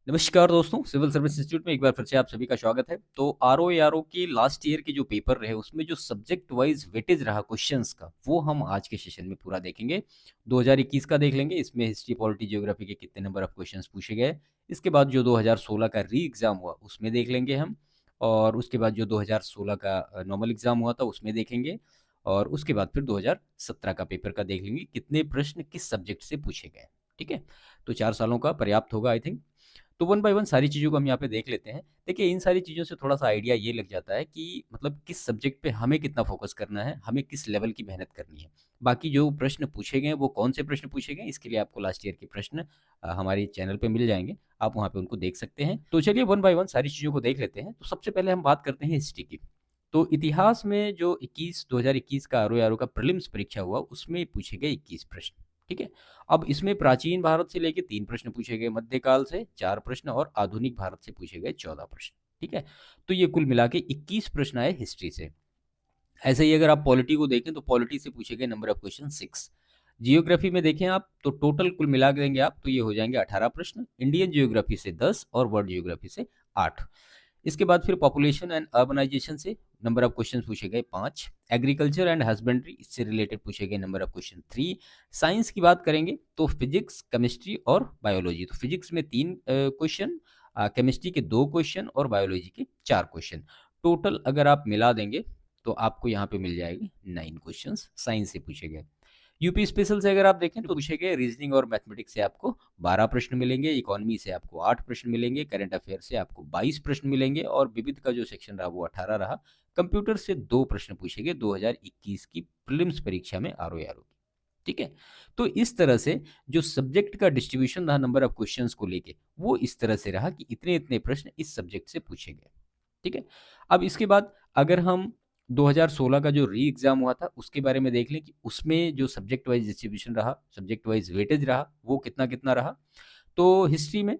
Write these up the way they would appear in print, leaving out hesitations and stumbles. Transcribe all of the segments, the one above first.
नमस्कार दोस्तों, civil service institute में एक बार फिर से आप सभी का स्वागत है। तो आरओ एआरओ की लास्ट ईयर के जो पेपर रहे उसमें जो सब्जेक्ट वाइज वेटेज रहा क्वेश्चंस का, वो हम आज के सेशन में पूरा देखेंगे। 2021 का देख लेंगे, इसमें हिस्ट्री पॉलिटी ज्योग्राफी के कितने नंबर ऑफ क्वेश्चंस पूछे गए। इसके बाद जो 2016 का री एग्जाम हुआ उसमें देख लेंगे हम, और उसके बाद जो 2016 का नॉर्मल एग्जाम हुआ था उसमें देखेंगे, और उसके बाद फिर 2017 का पेपर का देख लेंगे कितने प्रश्न किस सब्जेक्ट से पूछे गए। ठीक है, तो 4 सालों का पर्याप्त होगा आई थिंक। तो वन बाय वन सारी चीज़ों को हम यहाँ पे देख लेते हैं। देखिए, इन सारी चीज़ों से थोड़ा सा आइडिया ये लग जाता है कि मतलब किस सब्जेक्ट पे हमें कितना फोकस करना है, हमें किस लेवल की मेहनत करनी है। बाकी जो प्रश्न पूछे गए हैं वो कौन से प्रश्न पूछे गए, इसके लिए आपको लास्ट ईयर के प्रश्न हमारे चैनल पे मिल जाएंगे, आप वहाँ पे उनको देख सकते हैं। तो चलिए वन बाय वन सारी चीज़ों को देख लेते हैं। तो सबसे पहले हम बात करते हैं हिस्ट्री की। तो इतिहास में जो 2021 का आरओ का प्रीलिम्स परीक्षा हुआ उसमें पूछे गए 21 प्रश्न। ठीक है, अब इसमें प्राचीन भारत से लेके 3 प्रश्न पूछे गए, मध्यकाल से 4 प्रश्न और आधुनिक भारत से पूछे गए 14 प्रश्न। ठीक है, तो ये कुल मिला के 21 प्रश्न आए हिस्ट्री से। ऐसे ही अगर आप पॉलिटी को देखें तो पॉलिटी से पूछे गए नंबर ऑफ क्वेश्चन 6। जियोग्राफी में देखें आप तो टोटल कुल मिला के देंगे आप तो ये हो जाएंगे 18 प्रश्न, इंडियन जियोग्राफी से 10 और वर्ल्ड जियोग्राफी से 8। इसके बाद फिर पॉपुलेशन एंड अर्बनाइजेशन से नंबर ऑफ क्वेश्चन पूछे गए 5। एग्रीकल्चर एंड हस्बेंड्री इससे रिलेटेड पूछे गए नंबर ऑफ क्वेश्चन 3। साइंस की बात करेंगे तो फिजिक्स, केमिस्ट्री और बायोलॉजी। तो फिजिक्स में 3 क्वेश्चन, केमिस्ट्री के 2 क्वेश्चन और बायोलॉजी के 4 क्वेश्चन। टोटल अगर आप मिला देंगे तो आपको यहाँ पे मिल जाएगी 9 क्वेश्चन साइंस से पूछे गए। यूपी स्पेशल से अगर आप देखें तो पूछे गए रीजनिंग और मैथमेटिक्स से आपको 12 प्रश्न मिलेंगे, इकोनॉमी से आपको 8 प्रश्न मिलेंगे, करंट अफेयर से आपको 22 प्रश्न मिलेंगे, और विविध का जो सेक्शन रहा वो 18 रहा। कंप्यूटर से 2 प्रश्न पूछे गए 2021 की प्रीलिम्स परीक्षा में आरओ की। ठीक है, तो इस तरह से जो सब्जेक्ट का डिस्ट्रीब्यूशन रहा नंबर ऑफ क्वेश्चंस को लेके, वो इस तरह से रहा कि इतने इतने प्रश्न इस सब्जेक्ट से पूछे गए। ठीक है, अब इसके बाद अगर हम 2016 का जो री एग्जाम हुआ था उसके बारे में देख लें कि उसमें जो सब्जेक्ट वाइज डिस्ट्रीब्यूशन रहा, सब्जेक्ट वाइज वेटेज रहा, वो कितना कितना रहा। तो हिस्ट्री में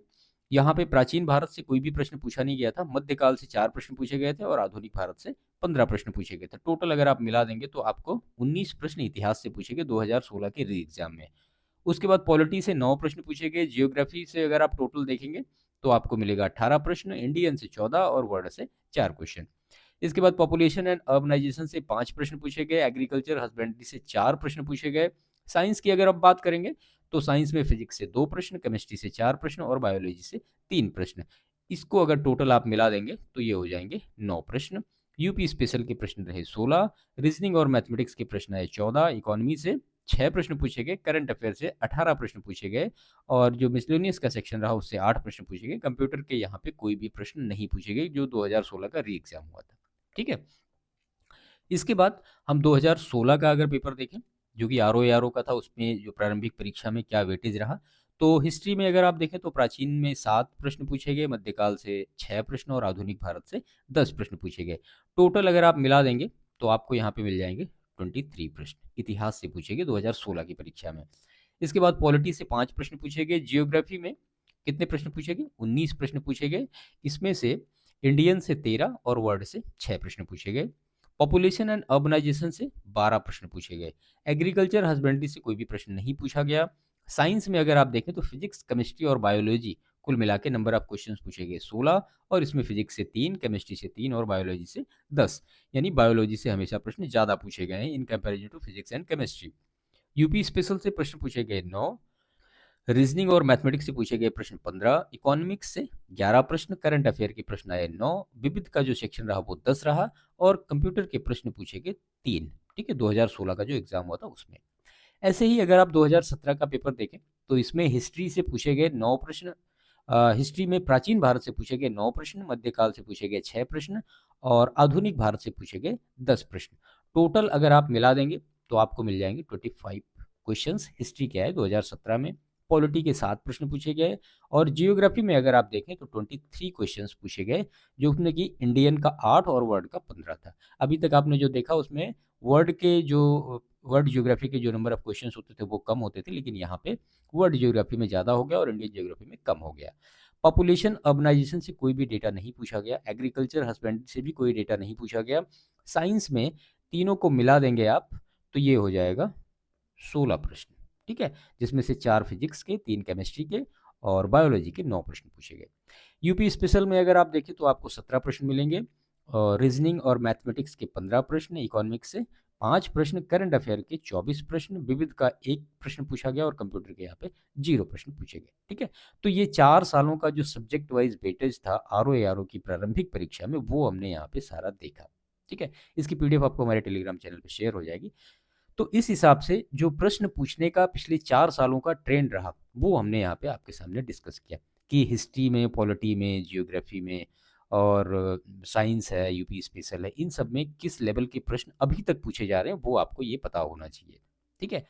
यहाँ पे प्राचीन भारत से कोई भी प्रश्न पूछा नहीं गया था, मध्यकाल से 4 प्रश्न पूछे गए थे और आधुनिक भारत से 15 प्रश्न पूछे गए थे। टोटल अगर आप मिला देंगे तो आपको 19 प्रश्न इतिहास से पूछे गए 2016 के री एग्जाम में। उसके बाद पॉलिटी से 9 प्रश्न पूछे गए, जियोग्राफी से अगर आप टोटल देखेंगे तो आपको मिलेगा 18 प्रश्न, इंडियन से 14 और वर्ल्ड से 4 क्वेश्चन। इसके बाद पॉपुलेशन एंड अर्बनाइजेशन से 5 प्रश्न पूछे गए, एग्रीकल्चर हस्बेंड्री से 4 प्रश्न पूछे गए। साइंस की अगर आप बात करेंगे तो साइंस में फिजिक्स से 2 प्रश्न, केमिस्ट्री से 4 प्रश्न और बायोलॉजी से 3 प्रश्न। इसको अगर टोटल आप मिला देंगे तो ये हो जाएंगे 9 प्रश्न। यूपी स्पेशल के प्रश्न रहे 16, रीजनिंग और मैथमेटिक्स के प्रश्न आए 14, इकोनॉमी से 6 प्रश्न पूछे गए, करंट अफेयर से 18 प्रश्न पूछे गए, और जो मिसलेनियस का सेक्शन रहा उससे 8 प्रश्न पूछे गए। कंप्यूटर के यहाँ पे कोई भी प्रश्न नहीं पूछे गए जो 2016 का री एग्जाम हुआ था। ठीक है, इसके बाद हम 2016 का अगर पेपर देखें जो कि आरओ का था, उसमें जो प्रारंभिक परीक्षा में क्या वेटेज रहा। तो हिस्ट्री में अगर आप देखें तो प्राचीन में 7 प्रश्न पूछे गए, मध्यकाल से 6 प्रश्न और आधुनिक भारत से 10 प्रश्न पूछे गए। टोटल अगर आप मिला देंगे तो आपको यहाँ पे मिल जाएंगे 23 प्रश्न इतिहास से पूछे गए 2016 की परीक्षा में। इसके बाद पॉलिटी से 5 प्रश्न पूछे गए, जियोग्राफी में कितने प्रश्न पूछे गए, 19 प्रश्न पूछे गए। इसमें से इंडियन से 13 और वर्ल्ड से 6 प्रश्न पूछे गए। पॉपुलेशन एंड अर्बनाइजेशन से 12 प्रश्न पूछे गए। एग्रीकल्चर हस्बेंड्री से कोई भी प्रश्न नहीं पूछा गया। साइंस में अगर आप देखें तो फिजिक्स, केमिस्ट्री और बायोलॉजी कुल मिला के नंबर ऑफ क्वेश्चंस पूछे गए 16, और इसमें फिजिक्स से 3, केमिस्ट्री से 3 और बायोलॉजी से 10। यानी बायोलॉजी से हमेशा प्रश्न ज़्यादा पूछे गए हैं in comparison to physics and chemistry. UP special से प्रश्न पूछे गए 9, रीजनिंग और मैथमेटिक्स से पूछे गए प्रश्न 15, इकोनॉमिक्स से 11 प्रश्न, करंट अफेयर के प्रश्न आए 9, विविध का जो सेक्शन रहा वो 10 रहा, और कंप्यूटर के प्रश्न पूछे गए 3। ठीक है, 2016 का जो एग्जाम हुआ था उसमें। ऐसे ही अगर आप 2017 का पेपर देखें तो इसमें हिस्ट्री से पूछे गए 9 प्रश्न। हिस्ट्री में प्राचीन भारत से पूछे गए 9 प्रश्न, मध्यकाल से पूछे गए 6 प्रश्न और आधुनिक भारत से पूछे गए 10 प्रश्न। टोटल अगर आप मिला देंगे तो आपको मिल जाएंगे 25 क्वेश्चन हिस्ट्री के आए 2017 में। पॉलिटी के 7 प्रश्न पूछे गए, और जियोग्राफी में अगर आप देखें तो 23 क्वेश्चंस पूछे गए, जो उसमें कि इंडियन का 8 और वर्ल्ड का 15 था। अभी तक आपने जो देखा उसमें वर्ल्ड ज्योग्राफी के जो नंबर ऑफ क्वेश्चंस होते थे वो कम होते थे, लेकिन यहाँ पे वर्ल्ड ज्योग्राफी में ज़्यादा हो गया और इंडियन ज्योग्राफी में कम हो गया। पॉपुलेशन अर्बनाइजेशन से कोई भी डेटा नहीं पूछा गया, एग्रीकल्चर हस्बेंड्री से भी कोई डेटा नहीं पूछा गया। साइंस में तीनों को मिला देंगे आप तो ये हो जाएगा 16 प्रश्न। ठीक है, जिसमें से 4 फिजिक्स के, 3 केमिस्ट्री के और बायोलॉजी के 9 प्रश्न पूछे गए। यूपी स्पेशल में अगर आप देखें तो आपको 17 प्रश्न मिलेंगे, और रीजनिंग और मैथमेटिक्स के 15 प्रश्न, इकोनॉमिक्स से 5 प्रश्न, करंट अफेयर के 24 प्रश्न, विविध का 1 प्रश्न पूछा गया और कंप्यूटर के यहाँ पे 0 प्रश्न पूछे गए। ठीक है, तो ये 4 सालों का जो सब्जेक्ट वाइज वेटेज था आरओ की प्रारंभिक परीक्षा में, वो हमने यहाँ पे सारा देखा। ठीक है, इसकी पीडीएफ आपको हमारे टेलीग्राम चैनल पे शेयर हो जाएगी। तो इस हिसाब से जो प्रश्न पूछने का पिछले 4 सालों का ट्रेंड रहा, वो हमने यहाँ पे आपके सामने डिस्कस किया कि हिस्ट्री में, पॉलिटी में, जियोग्राफी में और साइंस है, यूपी स्पेशल है, इन सब में किस लेवल के प्रश्न अभी तक पूछे जा रहे हैं, वो आपको ये पता होना चाहिए। ठीक है,